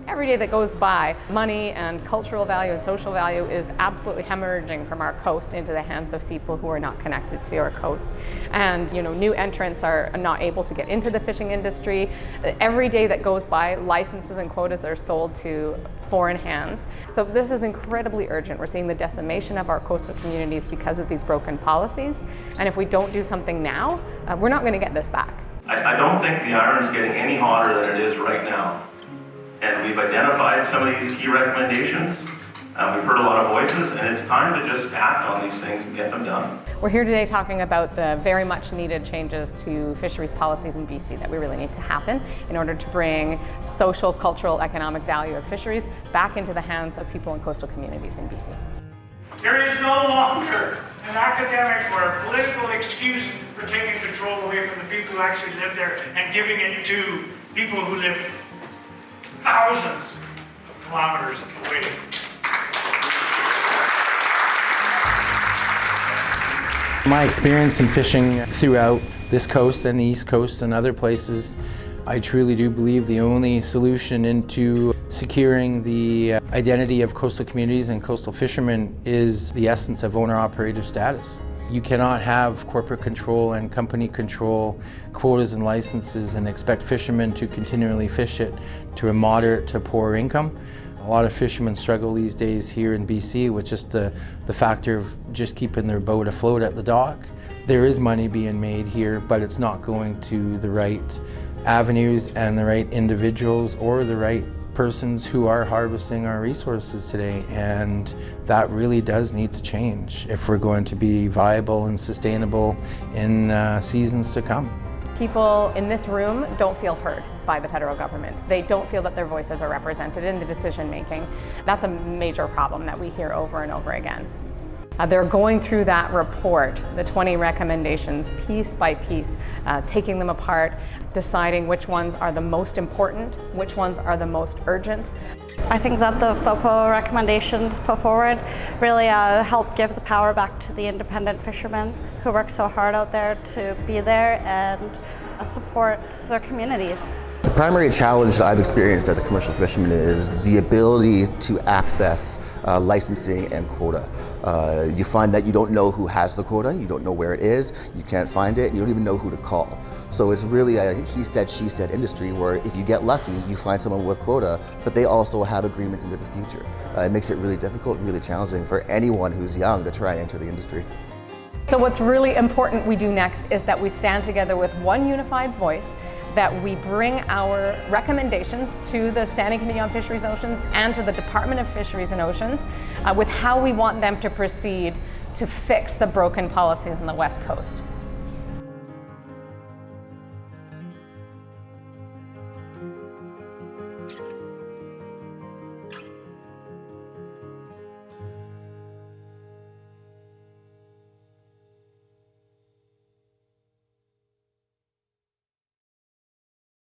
Every day that goes by, money and cultural value and social value is absolutely hemorrhaging from our coast into the hands of people who are not connected to our coast. And new entrants are not able to get into the fishing industry. Every day that goes by, licenses and quotas are sold to foreign hands. So this is incredibly urgent. We're seeing the decimation of our coastal communities because of these broken policies. And if we don't do something now, we're not going to get this back. I don't think the iron is getting any hotter than it is right now. And we've identified some of these key recommendations. We've heard a lot of voices, and it's time to just act on these things and get them done. We're here today talking about the very much needed changes to fisheries policies in BC that we really need to happen in order to bring social, cultural, economic value of fisheries back into the hands of people in coastal communities in BC. There is no longer an academic or a political excuse for taking control away from the people who actually live there and giving it to people who live thousands of kilometers away. My experience in fishing throughout this coast and the East Coast and other places, I truly do believe the only solution into securing the identity of coastal communities and coastal fishermen is the essence of owner-operator status. You cannot have corporate control and company control, quotas and licenses, and expect fishermen to continually fish it to a moderate to poor income. A lot of fishermen struggle these days here in BC with just the factor of just keeping their boat afloat at the dock. There is money being made here, but it's not going to the right avenues and the right individuals or the right persons who are harvesting our resources today, and that really does need to change if we're going to be viable and sustainable in seasons to come. People in this room don't feel heard by the federal government. They don't feel that their voices are represented in the decision making. That's a major problem that we hear over and over again. They're going through that report, the 20 recommendations, piece by piece, taking them apart, deciding which ones are the most important, which ones are the most urgent. I think that the FOPO recommendations put forward really help give the power back to the independent fishermen who work so hard out there to be there and support their communities. The primary challenge that I've experienced as a commercial fisherman is the ability to access licensing and quota. You find that you don't know who has the quota, you don't know where it is, you can't find it, you don't even know who to call. So it's really a he said, she said industry where if you get lucky, you find someone with quota, but they also have agreements into the future. It makes it really difficult and really challenging for anyone who's young to try and enter the industry. So what's really important we do next is that we stand together with one unified voice, that we bring our recommendations to the Standing Committee on Fisheries and Oceans and to the Department of Fisheries and Oceans with how we want them to proceed to fix the broken policies on the West Coast.